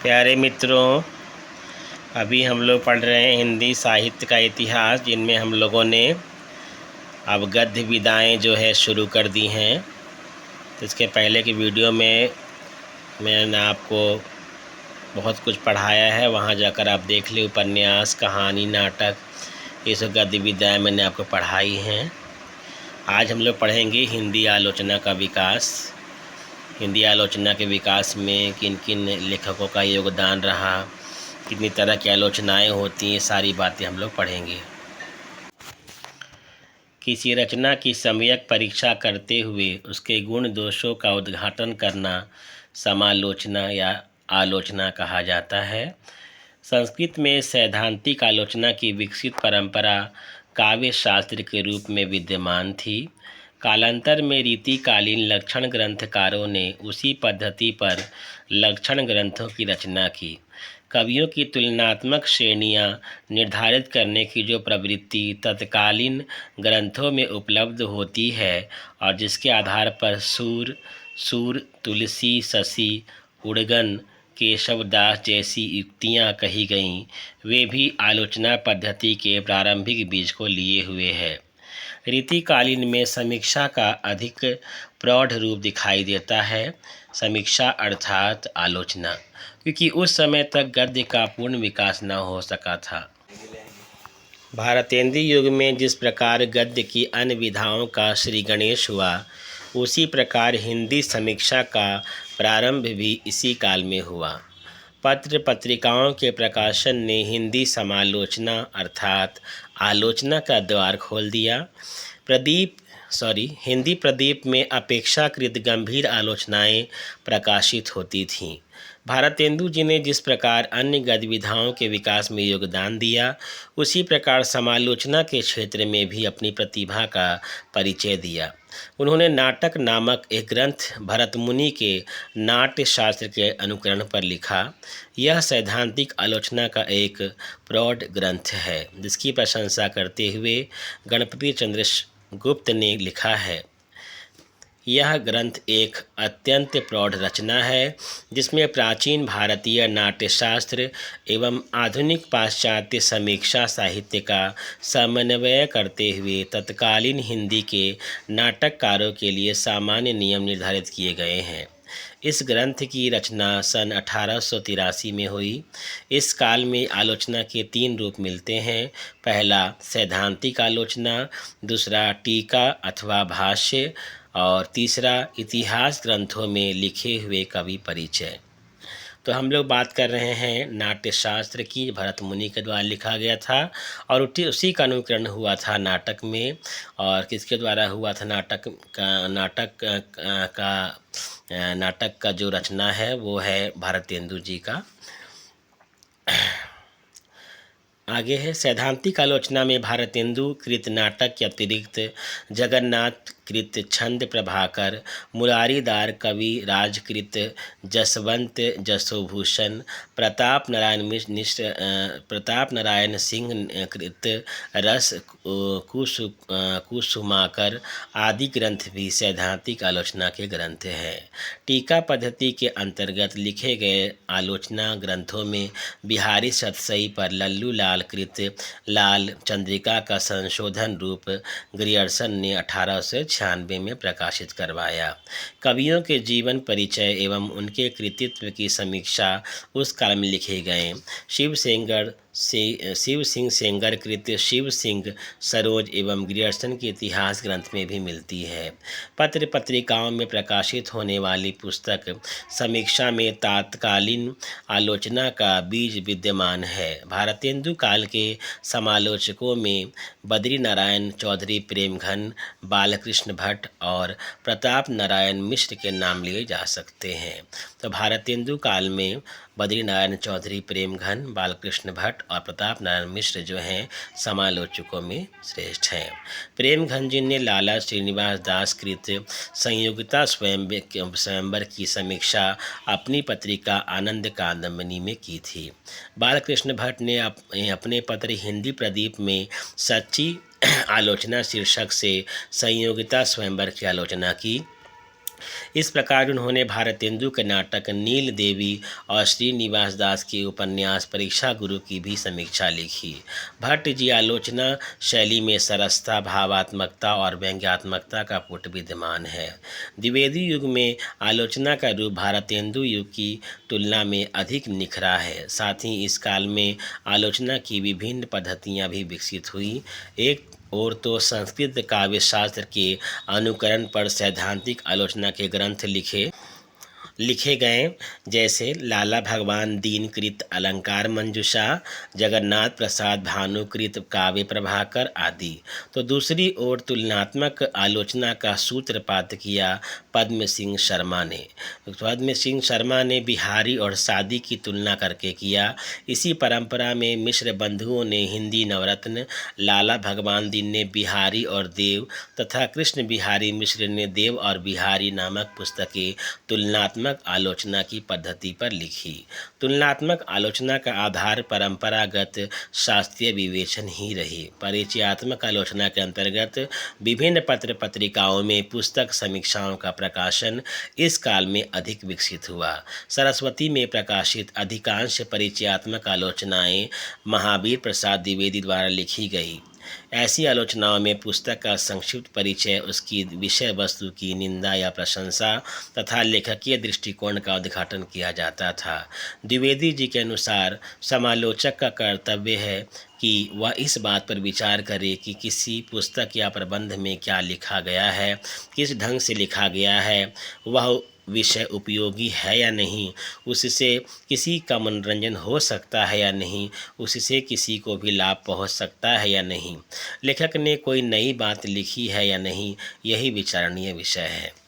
प्यारे मित्रों, अभी हम लोग पढ़ रहे हैं हिंदी साहित्य का इतिहास, जिनमें हम लोगों ने अब गद्य विधाएँ जो है शुरू कर दी हैं। तो इसके पहले की वीडियो में मैंने आपको बहुत कुछ पढ़ाया है, वहाँ जाकर आप देख लें। उपन्यास, कहानी, नाटक, ये सब गद्य विधाएँ मैंने आपको पढ़ाई हैं। आज हम लोग पढ़ेंगे हिंदी आलोचना का विकास। हिंदी आलोचना के विकास में किन किन लेखकों का योगदान रहा, कितनी तरह की आलोचनाएं होती हैं, सारी बातें हम लोग पढ़ेंगे। किसी रचना की सम्यक परीक्षा करते हुए उसके गुण दोषों का उद्घाटन करना समालोचना या आलोचना कहा जाता है। संस्कृत में सैद्धांतिक आलोचना की विकसित परंपरा काव्य शास्त्र के रूप में विद्यमान थी। कालांतर में रीतिकालीन लक्षण ग्रंथकारों ने उसी पद्धति पर लक्षण ग्रंथों की रचना की। कवियों की तुलनात्मक श्रेणियां निर्धारित करने की जो प्रवृत्ति तत्कालीन ग्रंथों में उपलब्ध होती है और जिसके आधार पर सूर, तुलसी, शशि, उड़गन, केशवदास जैसी युक्तियां कही गईं, वे भी आलोचना पद्धति के प्रारंभिक बीज को लिए हुए हैं। रीतिकालीन में समीक्षा का अधिक प्रौढ़ रूप दिखाई देता है। समीक्षा अर्थात आलोचना, क्योंकि उस समय तक गद्य का पूर्ण विकास न हो सका था। भारतेंदु युग में जिस प्रकार गद्य की अन्य विधाओं का श्री गणेश हुआ, उसी प्रकार हिंदी समीक्षा का प्रारंभ भी इसी काल में हुआ। पत्र पत्रिकाओं के प्रकाशन ने हिंदी समालोचना अर्थात आलोचना का द्वार खोल दिया। हिंदी प्रदीप में अपेक्षाकृत गंभीर आलोचनाएं प्रकाशित होती थीं। भारतेंदु जी ने जिस प्रकार अन्य गद्य विधाओं के विकास में योगदान दिया, उसी प्रकार समालोचना के क्षेत्र में भी अपनी प्रतिभा का परिचय दिया। उन्होंने नाटक नामक एक ग्रंथ भरत मुनि के नाट्य शास्त्र के अनुकरण पर लिखा। यह सैद्धांतिक आलोचना का एक प्रौढ़ ग्रंथ है, जिसकी प्रशंसा करते हुए गणपति चंद्र गुप्त ने लिखा है। यह ग्रंथ एक अत्यंत प्रौढ़ रचना है, जिसमें प्राचीन भारतीय नाट्यशास्त्र एवं आधुनिक पाश्चात्य समीक्षा साहित्य का समन्वय करते हुए तत्कालीन हिंदी के नाटककारों के लिए सामान्य नियम निर्धारित किए गए हैं। इस ग्रंथ की रचना सन 1883 में हुई। इस काल में आलोचना के 3 रूप मिलते हैं। पहला सैद्धांतिक आलोचना, दूसरा टीका अथवा भाष्य और तीसरा इतिहास ग्रंथों में लिखे हुए कवि परिचय। तो हम लोग बात कर रहे हैं नाट्यशास्त्र की। भरत मुनि के द्वारा लिखा गया था और उसी का अनुकरण हुआ था नाटक में। और किसके द्वारा हुआ था नाटक का जो रचना है वो है भारतेंदु जी का। आगे है सैद्धांतिक आलोचना में भारतेंदु कृत नाटक के अतिरिक्त जगन्नाथ कृत छंद प्रभाकर, मुरारीदार कवि राजकृत जसवंत जसोभूषण, प्रताप नारायण सिंह कृत रस कुसुमाकर आदि ग्रंथ भी सैद्धांतिक आलोचना के ग्रंथ हैं। टीका पद्धति के अंतर्गत लिखे गए आलोचना ग्रंथों में बिहारी सतसई पर लल्लू लाल कृत लाल चंद्रिका का संशोधन रूप ग्रियर्सन ने 1896 में प्रकाशित करवाया। कवियों के जीवन परिचय एवं उनके कृतित्व की समीक्षा उस काल में लिखे गए शिव सिंह सेंगर कृत शिव सिंह सरोज एवं ग्रियर्सन के इतिहास ग्रंथ में भी मिलती है। पत्र पत्रिकाओं में प्रकाशित होने वाली पुस्तक समीक्षा में तात्कालीन आलोचना का बीज विद्यमान है। भारतेंदु काल के समालोचकों में बद्री नारायण चौधरी प्रेमघन, बालकृष्ण भट्ट और प्रताप नारायण मिश्र के नाम लिए जा सकते हैं। तो भारतेंदु काल में बद्री नारायण चौधरी प्रेमघन, बालकृष्ण भट्ट और प्रताप नारायण मिश्र जो हैं समालोचकों में श्रेष्ठ हैं। प्रेमघन जी ने लाला श्रीनिवास दास कृत संयोगिता स्वयंवर की समीक्षा अपनी पत्रिका आनंद कादंबनी में की थी। बालकृष्ण भट्ट ने अपने पत्र हिंदी प्रदीप में सच्ची आलोचना शीर्षक से संयोगिता स्वयंवर की आलोचना की। इस प्रकार उन्होंने भारतेंदु के नाटक नील देवी और श्रीनिवास दास के उपन्यास परीक्षा गुरु की भी समीक्षा लिखी। भट्ट जी आलोचना शैली में सरसता, भावात्मकता और व्यंग्यात्मकता का पुट विद्यमान है। द्विवेदी युग में आलोचना का रूप भारतेंदु युग की तुलना में अधिक निखरा है। साथ ही इस काल में आलोचना की विभिन्न पद्धतियाँ भी विकसित हुई। एक और तो संस्कृत काव्यशास्त्र के अनुकरण पर सैद्धांतिक आलोचना के ग्रंथ लिखे गए, जैसे लाला भगवान दीनकृत अलंकार मंजूषा, जगन्नाथ प्रसाद भानुकृत काव्य प्रभाकर आदि। तो दूसरी ओर तुलनात्मक आलोचना का सूत्रपात किया पद्म सिंह शर्मा ने बिहारी और सादी की तुलना करके किया। इसी परंपरा में मिश्र बंधुओं ने हिंदी नवरत्न, लाला भगवान दीन ने बिहारी और देव तथा कृष्ण बिहारी मिश्र ने देव और बिहारी नामक पुस्तकें तुलनात्मक आलोचना की पद्धति पर लिखी। तुलनात्मक आलोचना का आधार परंपरागत शास्त्रीय विवेचन ही रही। परिचयात्मक आलोचना के अंतर्गत विभिन्न पत्र पत्रिकाओं में पुस्तक समीक्षाओं का प्रकाशन इस काल में अधिक विकसित हुआ। सरस्वती में प्रकाशित अधिकांश परिचयात्मक आलोचनाएं महावीर प्रसाद द्विवेदी द्वारा लिखी गई। ऐसी आलोचनाओं में पुस्तक का संक्षिप्त परिचय, उसकी विषय वस्तु की निंदा या प्रशंसा तथा लेखकीय दृष्टिकोण का उद्घाटन किया जाता था। द्विवेदी जी के अनुसार समालोचक का कर्तव्य है कि वह इस बात पर विचार करे कि किसी पुस्तक या प्रबंध में क्या लिखा गया है, किस ढंग से लिखा गया है, वह विषय उपयोगी है या नहीं, उससे किसी का मनोरंजन हो सकता है या नहीं, उससे किसी को भी लाभ पहुंच सकता है या नहीं, लेखक ने कोई नई बात लिखी है या नहीं, यही विचारणीय विषय है।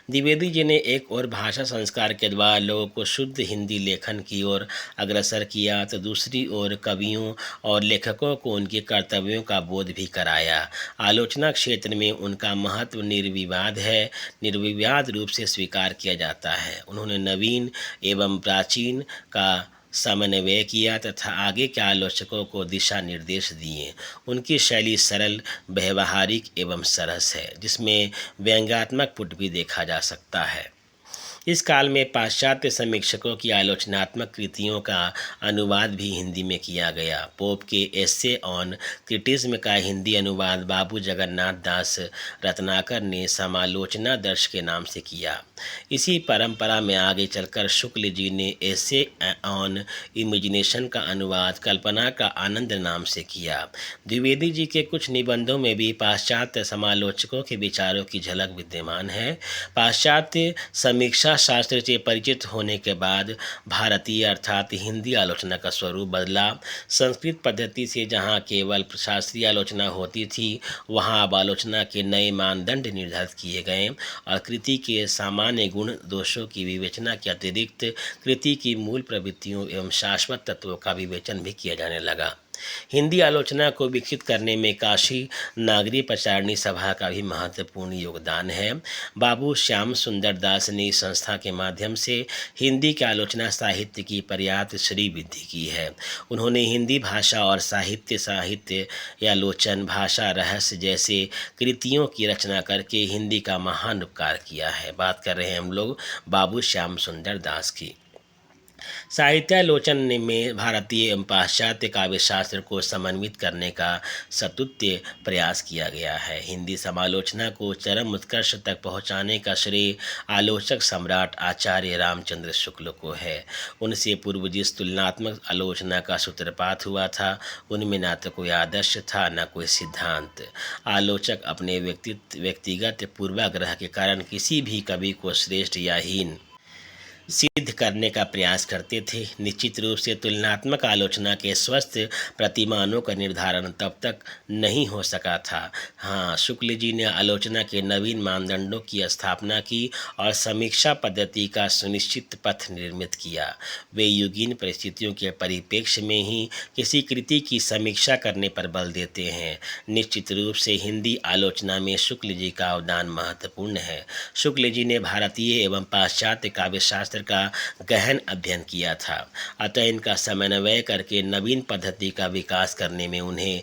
द्विवेदी जी ने एक और भाषा संस्कार के द्वारा लोगों को शुद्ध हिंदी लेखन की ओर अग्रसर किया, तो दूसरी ओर कवियों और लेखकों को उनके कर्तव्यों का बोध भी कराया। आलोचना क्षेत्र में उनका महत्व निर्विवाद रूप से स्वीकार किया जाता है। उन्होंने नवीन एवं प्राचीन का समन्वय किया तथा आगे के आलोचकों को दिशा निर्देश दिए। उनकी शैली सरल, व्यवहारिक एवं सरस है, जिसमें व्यंग्यात्मक पुट भी देखा जा सकता है। इस काल में पाश्चात्य समीक्षकों की आलोचनात्मक कृतियों का अनुवाद भी हिंदी में किया गया। पोप के एसे ऑन क्रिटिज्म का हिंदी अनुवाद बाबू जगन्नाथ दास रत्नाकर ने समालोचना दर्श के नाम से किया। इसी परंपरा में आगे चलकर शुक्ल जी ने एसे ऑन इमेजिनेशन का अनुवाद कल्पना का आनंद नाम से किया। द्विवेदी जी के कुछ निबंधों में भी पाश्चात्य समालोचकों के विचारों की झलक विद्यमान है। पाश्चात्य समीक्षा शास्त्र से परिचित होने के बाद भारतीय अर्थात हिंदी आलोचना का स्वरूप बदला। संस्कृत पद्धति से जहाँ केवल शास्त्रीय आलोचना होती थी, वहाँ अब आलोचना के नए मानदंड निर्धारित किए गए और कृति के सामान्य गुण दोषों की विवेचना के अतिरिक्त कृति की मूल प्रवृत्तियों एवं शाश्वत तत्वों का विवेचन भी किया जाने लगा। हिंदी आलोचना को विकसित करने में काशी नागरी प्रचारणी सभा का भी महत्वपूर्ण योगदान है। बाबू श्याम सुंदर दास ने इस संस्था के माध्यम से हिंदी के आलोचना साहित्य की पर्याप्त श्रीवृद्धि की है। उन्होंने हिंदी भाषा और साहित्य आलोचन, भाषा रहस्य जैसे कृतियों की रचना करके हिंदी का महान उपकार किया है। बात कर रहे हैं हम लोग बाबू श्याम सुंदर दास की। साहित्यालोचन में भारतीय एवं पाश्चात्य काव्यशास्त्र को समन्वित करने का सतुत्य प्रयास किया गया है। हिंदी समालोचना को चरम उत्कर्ष तक पहुंचाने का श्रेय आलोचक सम्राट आचार्य रामचंद्र शुक्ल को है। उनसे पूर्व जिस तुलनात्मक आलोचना का सूत्रपात हुआ था, उनमें न तो कोई आदर्श था न कोई सिद्धांत। आलोचक अपने व्यक्तिगत पूर्वाग्रह के कारण किसी भी कवि को श्रेष्ठ या हीन सिद्ध करने का प्रयास करते थे। निश्चित रूप से तुलनात्मक आलोचना के स्वस्थ प्रतिमानों का निर्धारण तब तक नहीं हो सका था। हाँ, शुक्ल जी ने आलोचना के नवीन मानदंडों की स्थापना की और समीक्षा पद्धति का सुनिश्चित पथ निर्मित किया। वे युगीन परिस्थितियों के परिप्रेक्ष्य में ही किसी कृति की समीक्षा करने पर बल देते हैं। निश्चित रूप से हिंदी आलोचना में शुक्ल जी का अवदान महत्वपूर्ण है। शुक्ल जी ने भारतीय एवं पाश्चात्य काव्यशास्त्र का गहन अध्ययन किया था। अतः इनका समन्वय करके नवीन पद्धति का विकास करने में उन्हें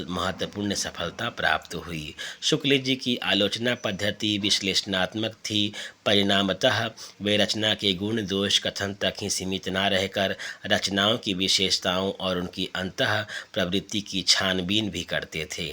महत्वपूर्ण सफलता प्राप्त हुई। शुक्ल जी की आलोचना पद्धति विश्लेषणात्मक थी। परिणामतः वे रचना के गुण दोष कथन तक ही सीमित न रहकर रचनाओं की विशेषताओं और उनकी अंतः प्रवृत्ति की छानबीन भी करते थे।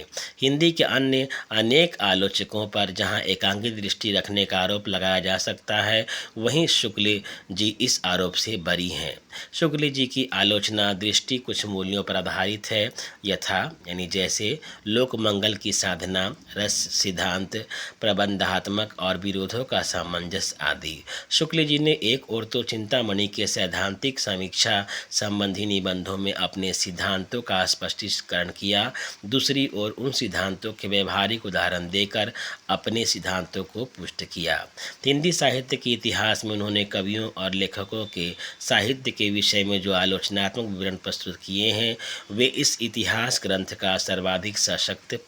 हिंदी के अन्य अनेक आलोचकों पर जहां एकांकी दृष्टि रखने का आरोप लगाया जा सकता है, वहीं शुक्ल जी इस आरोप से बरी हैं। शुक्ल जी की आलोचना दृष्टि कुछ मूल्यों पर आधारित है, यथा यानी जैसे लोक मंगल की साधना, रस सिद्धांत, प्रबंधात्मक और विरोधों का सामंजस्य आदि। शुक्ल जी ने एक ओर तो चिंतामणि के सैद्धांतिक समीक्षा संबंधी निबंधों में अपने सिद्धांतों का स्पष्टीकरण किया, दूसरी ओर उन सिद्धांतों के व्यवहारिक उदाहरण देकर अपने सिद्धांतों को पुष्ट किया। हिंदी साहित्य के इतिहास में उन्होंने कवियों और लेखकों के साहित्य के विषय में जो आलोचनात्मक विवरण प्रस्तुत किए हैं, वे इस इतिहास ग्रंथ का सर्वाधिक सशक्त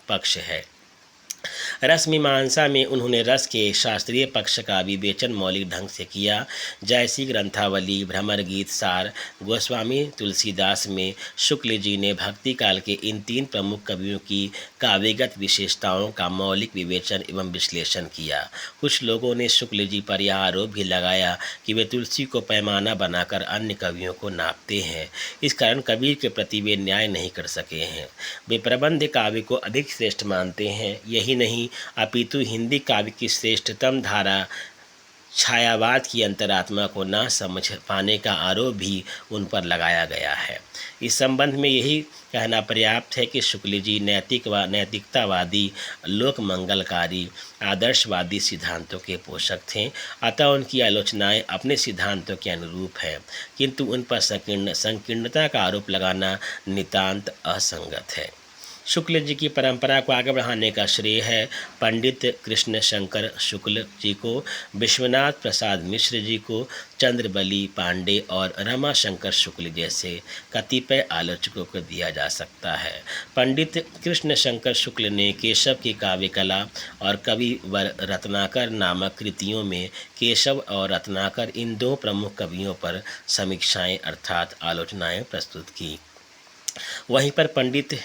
पक्ष है। रस मीमांसा में उन्होंने रस के शास्त्रीय पक्ष का विवेचन मौलिक ढंग से किया। जैसी ग्रंथावली, भ्रमर गीत सार, गोस्वामी तुलसीदास में शुक्ल जी ने भक्ति काल के इन तीन प्रमुख कवियों की काव्यगत विशेषताओं का मौलिक विवेचन एवं विश्लेषण किया। कुछ लोगों ने शुक्ल जी पर यह आरोप भी लगाया कि वे तुलसी को पैमाना बनाकर अन्य कवियों को नापते हैं, इस कारण कबीर के प्रति वे न्याय नहीं कर सके हैं। वे प्रबंध काव्य को अधिक श्रेष्ठ मानते हैं। यही नहीं अपितु हिंदी काव्य की श्रेष्ठतम धारा छायावाद की अंतरात्मा को न समझ पाने का आरोप भी उन पर लगाया गया है। इस संबंध में यही कहना पर्याप्त है कि शुक्ल जी नैतिकतावादी, लोक मंगलकारी, आदर्शवादी सिद्धांतों के पोषक थे। अतः उनकी आलोचनाएं अपने सिद्धांतों के अनुरूप है, किंतु उन पर संकीर्णता का आरोप लगाना नितांत असंगत है। शुक्ल जी की परंपरा को आगे बढ़ाने का श्रेय है पंडित कृष्ण शंकर शुक्ल जी को, विश्वनाथ प्रसाद मिश्र जी को, चंद्रबली पांडे और रमा शंकर शुक्ल जैसे कतिपय आलोचकों को दिया जा सकता है। पंडित कृष्ण शंकर शुक्ल ने केशव की काव्य कला और कविवर रत्नाकर नामक कृतियों में केशव और रत्नाकर इन दो प्रमुख कवियों पर समीक्षाएं अर्थात आलोचनाएं प्रस्तुत की। वहीं पर पंडित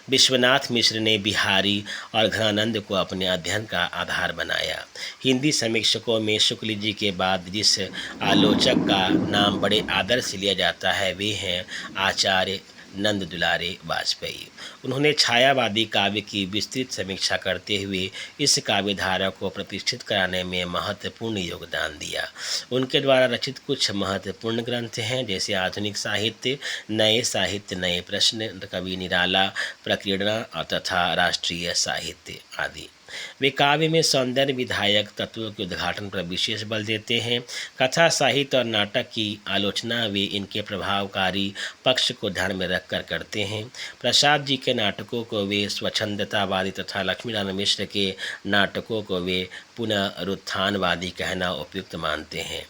विश्वनाथ मिश्र ने बिहारी और घनानंद को अपने अध्ययन का आधार बनाया। हिंदी समीक्षकों में शुक्ल जी के बाद जिस आलोचक का नाम बड़े आदर से लिया जाता है, वे हैं आचार्य नंद दुलारे वाजपेयी। उन्होंने छायावादी काव्य की विस्तृत समीक्षा करते हुए इस काव्य धारा को प्रतिष्ठित कराने में महत्वपूर्ण योगदान दिया। उनके द्वारा रचित कुछ महत्वपूर्ण ग्रंथ हैं, जैसे आधुनिक साहित्य, नए साहित्य, नए प्रश्न, कवि निराला, प्रकीर्णा तथा राष्ट्रीय साहित्य आदि। वे काव्य में सौंदर्य विधायक तत्वों के उद्घाटन पर विशेष बल देते हैं। कथा साहित्य और नाटक की आलोचना वे इनके प्रभावकारी पक्ष को ध्यान में रखकर करते हैं। प्रसाद जी के नाटकों को वे स्वच्छंदतावादी तथा लक्ष्मीनारायण मिश्र के नाटकों को वे पुनरुत्थानवादी कहना उपयुक्त मानते हैं।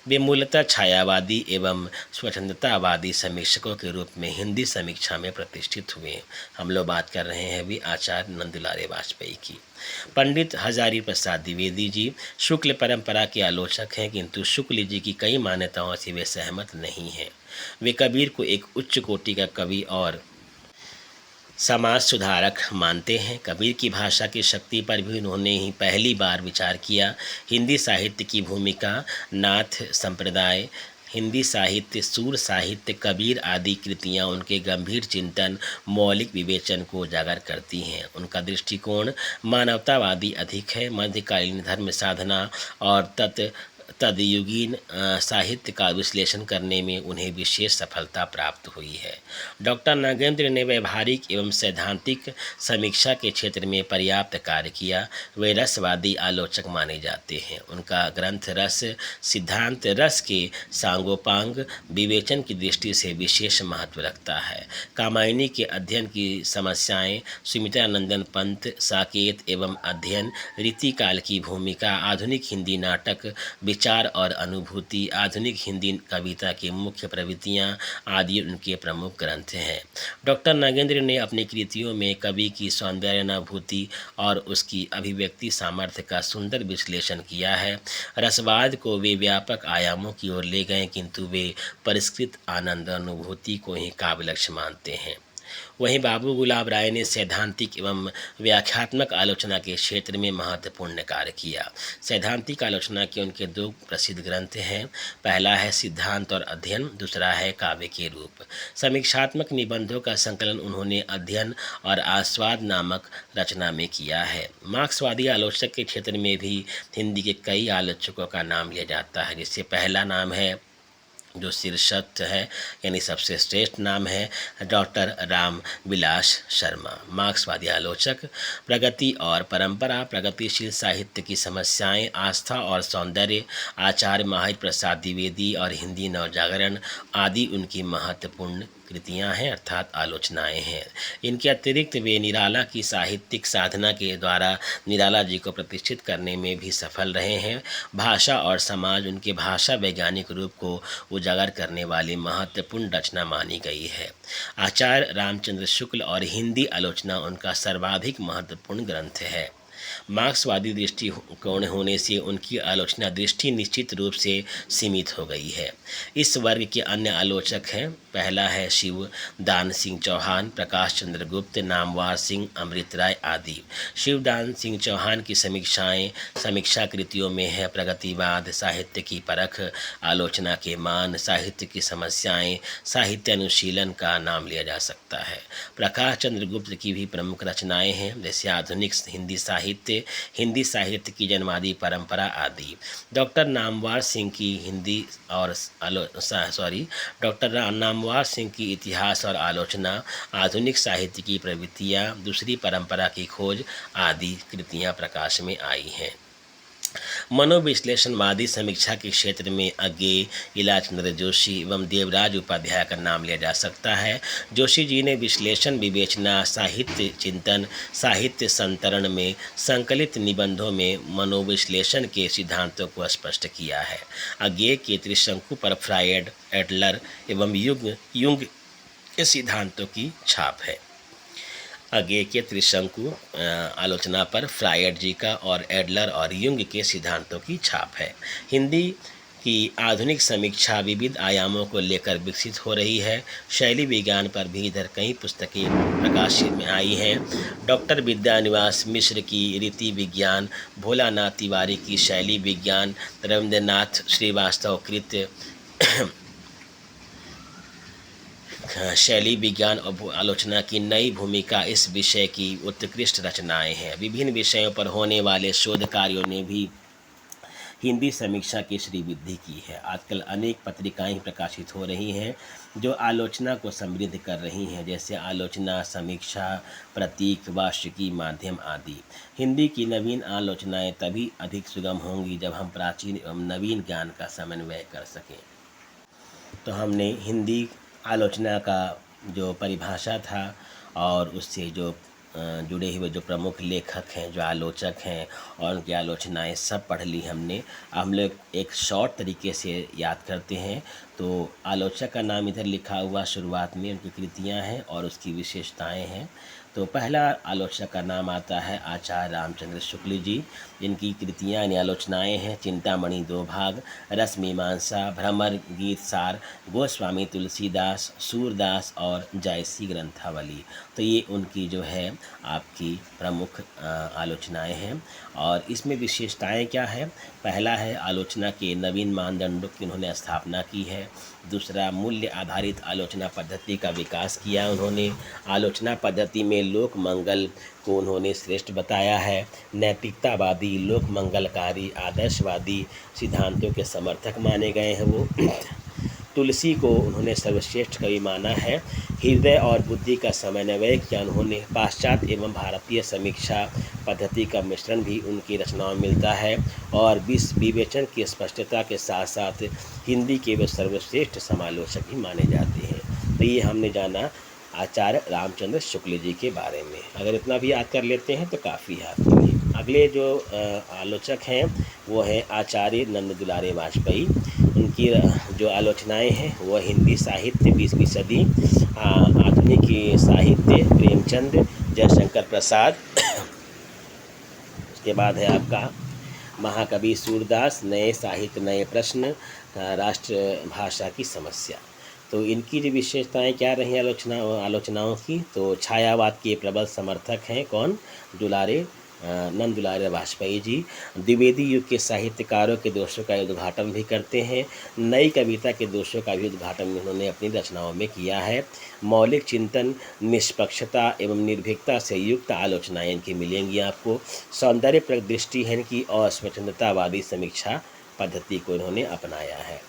वे मूलतः छायावादी एवं स्वच्छंदतावादी समीक्षकों के रूप में हिंदी समीक्षा में प्रतिष्ठित हुए। हम लोग बात कर रहे हैं अभी आचार्य नंद दुलारे वाजपेयी की। पंडित हजारी प्रसाद द्विवेदी जी शुक्ल परंपरा के आलोचक हैं, किंतु शुक्ल जी की कई मान्यताओं से वे सहमत नहीं हैं। वे कबीर को एक उच्च कोटि का कवि और समाज सुधारक मानते हैं। कबीर की भाषा की शक्ति पर भी उन्होंने ही पहली बार विचार किया। हिंदी साहित्य की भूमिका, नाथ संप्रदाय, हिंदी साहित्य, सूर साहित्य, कबीर आदि कृतियाँ उनके गंभीर चिंतन, मौलिक विवेचन को उजागर करती हैं। उनका दृष्टिकोण मानवतावादी अधिक है। मध्यकालीन धर्म साधना और तदयुगीन साहित्य का विश्लेषण करने में उन्हें विशेष सफलता प्राप्त हुई है। डॉक्टर नागेंद्र ने व्यवहारिक एवं सैद्धांतिक समीक्षा के क्षेत्र में पर्याप्त कार्य किया। वे रसवादी आलोचक माने जाते हैं। उनका ग्रंथ रस सिद्धांत रस के सांगोपांग विवेचन की दृष्टि से विशेष महत्व रखता है। कामायनी के अध्ययन की समस्याएं, सुमित्रानंदन पंत, साकेत एवं अध्ययन, रीतिकाल की भूमिका, आधुनिक हिंदी नाटक, विचार और अनुभूति, आधुनिक हिंदी कविता की मुख्य प्रवृत्तियाँ आदि उनके प्रमुख ग्रंथ हैं। डॉक्टर नगेंद्र ने अपनी कृतियों में कवि की सौंदर्यानुभूति और उसकी अभिव्यक्ति सामर्थ्य का सुंदर विश्लेषण किया है। रसवाद को वे व्यापक आयामों की ओर ले गए, किंतु वे परिष्कृत आनंद अनुभूति को ही काव्य लक्ष्य मानते हैं। वहीं बाबू गुलाब राय ने सैद्धांतिक एवं व्याख्यात्मक आलोचना के क्षेत्र में महत्वपूर्ण कार्य किया। सैद्धांतिक आलोचना के उनके दो प्रसिद्ध ग्रंथ हैं। पहला है सिद्धांत और अध्ययन, दूसरा है काव्य के रूप। समीक्षात्मक निबंधों का संकलन उन्होंने अध्ययन और आस्वाद नामक रचना में किया है। मार्क्सवादी आलोचक के क्षेत्र में भी हिंदी के कई आलोचकों का नाम लिया जाता है, जिससे पहला नाम है जो शीर्षस्थ है, यानी सबसे श्रेष्ठ नाम है, डॉक्टर राम विलास शर्मा। मार्क्सवादी आलोचक प्रगति और परंपरा, प्रगतिशील साहित्य की समस्याएं, आस्था और सौंदर्य, आचार्य माहिर प्रसाद द्विवेदी और हिंदी नवजागरण आदि उनकी महत्वपूर्ण कृतियां हैं, अर्थात आलोचनाएं हैं। इनके अतिरिक्त वे निराला की साहित्यिक साधना के द्वारा निराला जी को प्रतिष्ठित करने में भी सफल रहे हैं। भाषा और समाज उनके भाषा वैज्ञानिक रूप को उजागर करने वाली महत्वपूर्ण रचना मानी गई है। आचार्य रामचंद्र शुक्ल और हिंदी आलोचना उनका सर्वाधिक महत्वपूर्ण ग्रंथ है। मार्क्सवादी दृष्टिकोण होने से उनकी आलोचना दृष्टि निश्चित रूप से सीमित हो गई है। इस वर्ग के अन्य आलोचक हैं। पहला है शिवदान सिंह चौहान, प्रकाश चंद्र गुप्त, नामवर सिंह, अमृत राय आदि। शिवदान सिंह चौहान की समीक्षा कृतियों में है प्रगतिवाद, साहित्य की परख, आलोचना के मान, साहित्य की समस्याएं, साहित्य अनुशीलन का नाम लिया जा सकता है। प्रकाश चंद्र गुप्त की भी प्रमुख रचनाएं हैं, जैसे आधुनिक हिंदी साहित्य की जन्मादि परंपरा आदि। डॉक्टर नामवर सिंह की इतिहास और आलोचना, आधुनिक साहित्य की प्रवृत्तियाँ, दूसरी परंपरा की खोज आदि कृतियाँ प्रकाश में आई हैं। मनोविश्लेषणवादी समीक्षा के क्षेत्र में अज्ञेय, इलाचंद्र जोशी एवं देवराज उपाध्याय का नाम लिया जा सकता है। जोशी जी ने विश्लेषण, विवेचना, साहित्य चिंतन, साहित्य संतरण में संकलित निबंधों में मनोविश्लेषण के सिद्धांतों को स्पष्ट किया है। अज्ञेय के त्रिशंकु पर फ्रायड, एडलर एवं युंग के सिद्धांतों की छाप है। अज्ञेय के त्रिशंकु आलोचना पर फ्रायड जी का और एडलर और युंग के सिद्धांतों की छाप है। हिंदी की आधुनिक समीक्षा विविध आयामों को लेकर विकसित हो रही है। शैली विज्ञान पर भी इधर कई पुस्तकें प्रकाशित में आई हैं। डॉक्टर विद्यानिवास मिश्र की रीति विज्ञान, भोलानाथ तिवारी की शैली विज्ञान, रविंद्रनाथ श्रीवास्तव कृत शैली विज्ञान और आलोचना की नई भूमिका इस विषय की उत्कृष्ट रचनाएं हैं। विभिन्न विषयों पर होने वाले शोध कार्यों ने भी हिंदी समीक्षा की श्रीवृद्धि की है। आजकल अनेक पत्रिकाएं प्रकाशित हो रही हैं जो आलोचना को समृद्ध कर रही हैं, जैसे आलोचना, समीक्षा, प्रतीक, वार्षिकी, माध्यम आदि। हिंदी की नवीन आलोचनाएं तभी अधिक सुगम होंगी जब हम प्राचीन एवं नवीन ज्ञान का समन्वय कर सकें। तो हमने हिंदी आलोचना का जो परिभाषा था और उससे जो जुड़े हुए जो प्रमुख लेखक हैं, जो आलोचक हैं और उनकी आलोचनाएं सब पढ़ ली हमने। हम लोग एक शॉर्ट तरीके से याद करते हैं। तो आलोचक का नाम इधर लिखा हुआ शुरुआत में, उनकी कृतियां हैं और उसकी विशेषताएं हैं। तो पहला आलोचक का नाम आता है आचार्य रामचंद्र शुक्ल जी, जिनकी कृतियाँ यानी आलोचनाएँ हैं चिंतामणि 2 भाग, रस मीमांसा, भ्रमर, गीत सार, गोस्वामी तुलसीदास, सूरदास और जायसी ग्रंथावली। तो ये उनकी जो है आपकी प्रमुख आलोचनाएँ हैं। और इसमें विशेषताएँ क्या है? पहला है आलोचना के नवीन मानदंडों की उन्होंने स्थापना की है। दूसरा, मूल्य आधारित आलोचना पद्धति का विकास किया उन्होंने। आलोचना पद्धति में लोक मंगल को उन्होंने श्रेष्ठ बताया है। नैतिकतावादी, लोक मंगलकारी, आदर्शवादी सिद्धांतों के समर्थक माने गए हैं वो। तुलसी को उन्होंने सर्वश्रेष्ठ कवि माना है। हृदय और बुद्धि का समन्वय किया उन्होंने। पाश्चात्य एवं भारतीय समीक्षा पद्धति का मिश्रण भी उनकी रचनाओं में मिलता है और विवेचन की स्पष्टता के साथ साथ हिंदी के वे सर्वश्रेष्ठ समालोचक भी माने जाते हैं। तो ये हमने जाना आचार्य रामचंद्र शुक्ल जी के बारे में। अगर इतना भी याद कर लेते हैं तो काफ़ी है आपके लिए। अगले जो आलोचक हैं वो हैं आचार्य नंद दुलारे वाजपेयी। उनकी जो आलोचनाएं हैं वो हिंदी साहित्य 20वीं सदी, आधुनिक साहित्य प्रेमचंद, जयशंकर प्रसाद। उसके बाद है आपका महाकवि सूरदास, नए साहित्य नए प्रश्न, राष्ट्रभाषा की समस्या। तो इनकी जो विशेषताएं क्या रही आलोचनाओं की, तो छायावाद के प्रबल समर्थक हैं कौन, दुलारे नंद दुलारे वाजपेयी जी। द्विवेदी युग के साहित्यकारों के दोषों का उद्घाटन भी करते हैं। नई कविता के दोषों का भी उद्घाटन उन्होंने अपनी रचनाओं में किया है। मौलिक चिंतन, निष्पक्षता एवं निर्भीकता से युक्त आलोचनाएं इनकी मिलेंगी आपको। सौंदर्य दृष्टि है इनकी और स्वच्छंदतावादी समीक्षा पद्धति को इन्होंने अपनाया है।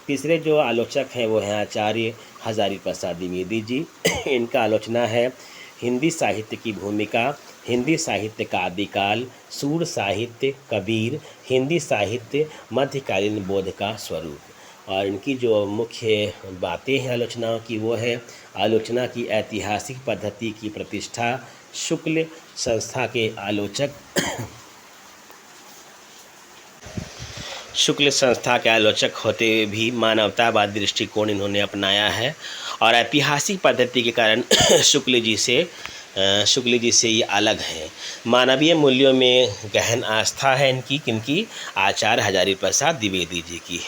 तीसरे जो आलोचक हैं वो हैं आचार्य हजारी प्रसाद द्विवेदी जी। इनका आलोचना है हिंदी साहित्य की भूमिका, हिंदी साहित्य का आदिकाल, सूर साहित्य, कबीर, हिंदी साहित्य, मध्यकालीन बोध का स्वरूप। और इनकी जो मुख्य बातें हैं आलोचनाओं की वो है आलोचना की ऐतिहासिक पद्धति की प्रतिष्ठा, शुक्ल संस्था के आलोचक होते हुए भी मानवतावादी दृष्टिकोण इन्होंने अपनाया है और ऐतिहासिक पद्धति के कारण शुक्ल जी से ये अलग हैं। मानवीय मूल्यों में गहन आस्था है इनकी, किनकी, आचार्य हजारी प्रसाद द्विवेदी जी की।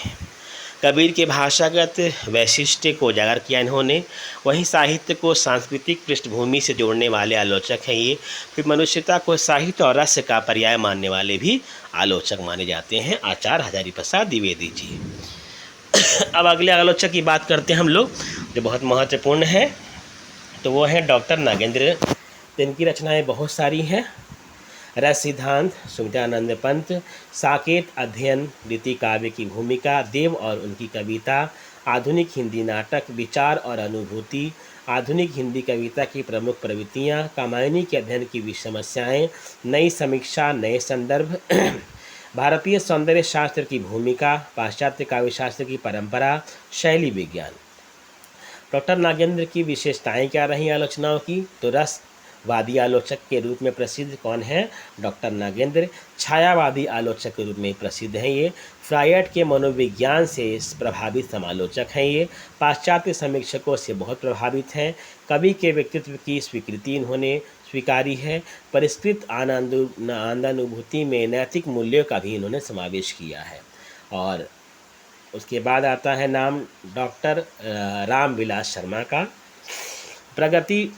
कबीर के भाषागत वैशिष्ट्य को उजागर किया इन्होंने। वहीं साहित्य को सांस्कृतिक पृष्ठभूमि से जोड़ने वाले आलोचक हैं ये। फिर मनुष्यता को साहित्य और रस का पर्याय मानने वाले भी आलोचक माने जाते हैं आचार्य हजारी प्रसाद द्विवेदी जी। अब अगले आलोचक की बात करते हैं हम लोग, जो बहुत महत्वपूर्ण है, तो वो हैं डॉक्टर नागेंद्र। इनकी रचनाएं बहुत सारी हैं। रस सिद्धांत, सुमित्रानंद पंत, साकेत अध्ययन, रीति काव्य की भूमिका, देव और उनकी कविता, आधुनिक हिंदी नाटक, विचार और अनुभूति, आधुनिक हिंदी कविता की प्रमुख प्रवृत्तियाँ, कामायनी के अध्ययन की समस्याएं, नई समीक्षा, नए संदर्भ, भारतीय सौंदर्य शास्त्र की भूमिका, पाश्चात्य काव्य शास्त्र की परंपरा, शैली विज्ञान। डॉक्टर नागेंद्र की विशेषताएं क्या रही आलोचनाओं की, तो रसवादी आलोचक के रूप में प्रसिद्ध कौन है, डॉक्टर नागेंद्र। छायावादी आलोचक के रूप में प्रसिद्ध हैं ये। फ्रायड के मनोविज्ञान से प्रभावित समालोचक हैं ये। पाश्चात्य समीक्षकों से बहुत प्रभावित हैं। कवि के व्यक्तित्व की स्वीकृति इन्होंने स्वीकारी है। परिष्कृत आनंदानुभूति में नैतिक मूल्यों का भी इन्होंने समावेश किया है। और उसके बाद आता है नाम डॉक्टर रामविलास शर्मा का। प्रगति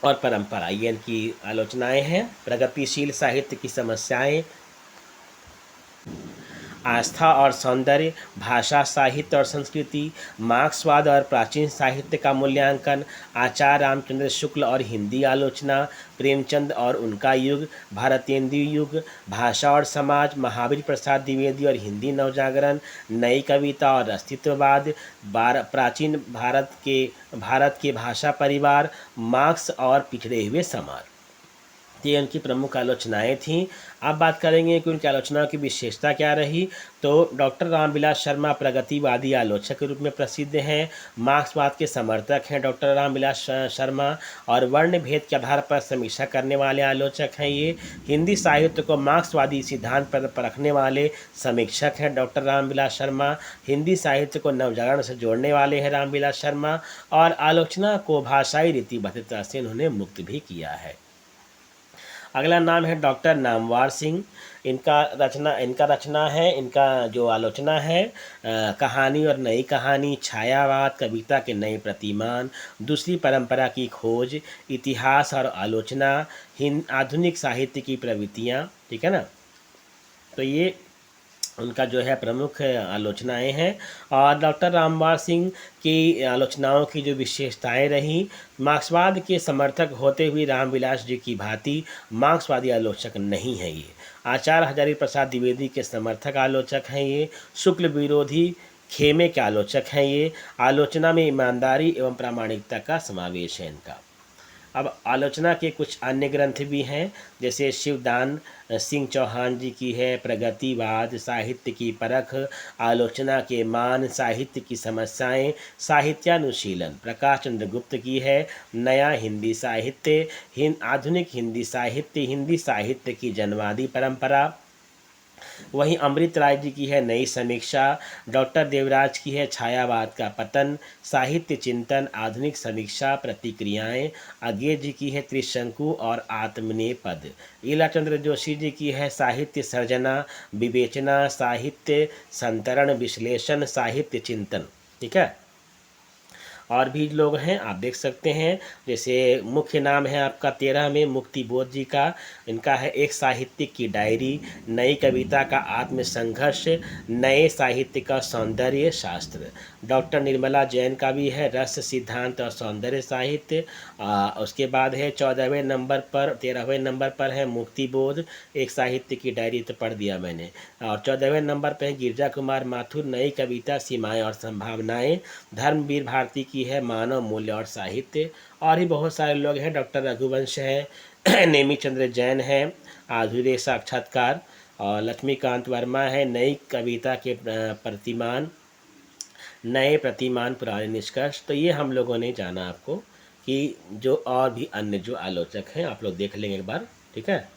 और परंपरा, ये इनकी आलोचनाएं हैं। प्रगतिशील साहित्य की समस्याएं, आस्था और सौंदर्य, भाषा साहित्य और संस्कृति, मार्क्सवाद और प्राचीन साहित्य का मूल्यांकन, आचार्य रामचंद्र शुक्ल और हिंदी आलोचना, प्रेमचंद और उनका युग, भारतेंदु युग, भाषा और समाज, महावीर प्रसाद द्विवेदी और हिंदी नवजागरण, नई कविता और अस्तित्ववाद, प्राचीन भारत के भाषा परिवार, मार्क्स और पिछड़े हुए समाज। ये उनकी प्रमुख आलोचनाएं थीं। अब बात करेंगे कि उनकी आलोचनाओं की विशेषता क्या रही। तो डॉक्टर रामविलास शर्मा प्रगतिवादी आलोचक के रूप में प्रसिद्ध हैं। मार्क्सवाद के समर्थक हैं डॉक्टर रामविलास शर्मा और वर्ण भेद के आधार पर समीक्षा करने वाले आलोचक हैं ये। हिंदी साहित्य को मार्क्सवादी सिद्धांत पर परखने वाले समीक्षक हैं डॉक्टर रामविलास शर्मा। हिंदी साहित्य को नवजागरण से जोड़ने वाले हैं रामविलास शर्मा और आलोचना को भाषाई रीतिबद्धता से उन्होंने मुक्त भी किया है। अगला नाम है डॉक्टर नामवर सिंह। इनका जो आलोचना है कहानी और नई कहानी, छायावाद, कविता के नए प्रतिमान, दूसरी परंपरा की खोज, इतिहास और आलोचना, आधुनिक साहित्य की प्रवृत्तियाँ, ठीक है ना। तो ये उनका जो है प्रमुख आलोचनाएं हैं। और डॉक्टर रामवर सिंह की आलोचनाओं की जो विशेषताएं रही, मार्क्सवाद के समर्थक होते हुए रामविलास जी की भांति मार्क्सवादी आलोचक नहीं है ये। आचार्य हजारी प्रसाद द्विवेदी के समर्थक आलोचक हैं ये। शुक्ल विरोधी खेमे के आलोचक हैं ये। आलोचना में ईमानदारी एवं प्रामाणिकता का समावेश है इनका। अब आलोचना के कुछ अन्य ग्रंथ भी हैं, जैसे शिवदान सिंह चौहान जी की है प्रगतिवाद, साहित्य की परख, आलोचना के मान, साहित्य की समस्याएं, साहित्यानुशीलन, प्रकाश चंद्र गुप्त की है नया हिंदी साहित्य, आधुनिक हिंदी साहित्य, हिंदी साहित्य की जनवादी परंपरा, वहीं अमृत राय जी की है नई समीक्षा, डॉक्टर देवराज की है छायावाद का पतन, साहित्य चिंतन, आधुनिक समीक्षा, प्रतिक्रियाएं, अज्ञे जी की है त्रिशंकु और आत्मनेपद, ईला चंद्र जोशी जी की है साहित्य सर्जना, विवेचना, साहित्य संतरण, विश्लेषण, साहित्य चिंतन। ठीक है, और भी लोग हैं आप देख सकते हैं, जैसे मुख्य नाम है आपका 13 में मुक्ति बोध जी का, इनका है एक साहित्यिक की डायरी, नई कविता का आत्मसंघर्ष, नए साहित्य का सौंदर्य शास्त्र। डॉक्टर निर्मला जैन का भी है रस सिद्धांत और सौंदर्य साहित्य। उसके बाद है 14वें नंबर पर, 13वें नंबर पर है मुक्ति बोध, एक साहित्य की डायरी, तो पढ़ दिया मैंने। और 14वें नंबर पर है गिरजा कुमार माथुर, नई कविता सीमाएं और संभावनाएं। धर्मवीर भारती की है मानव मूल्य और साहित्य। और भी बहुत सारे लोग हैं, डॉक्टर रघुवंश है नेमी चंद्र जैन है आधुनिक साक्षात्कार, और लक्ष्मीकांत वर्मा है नई कविता के प्रतिमान, नए प्रतिमान पुराने निष्कर्ष। तो ये हम लोगों ने जाना आपको कि जो और भी अन्य जो आलोचक हैं आप लोग देख लेंगे एक बार। ठीक है।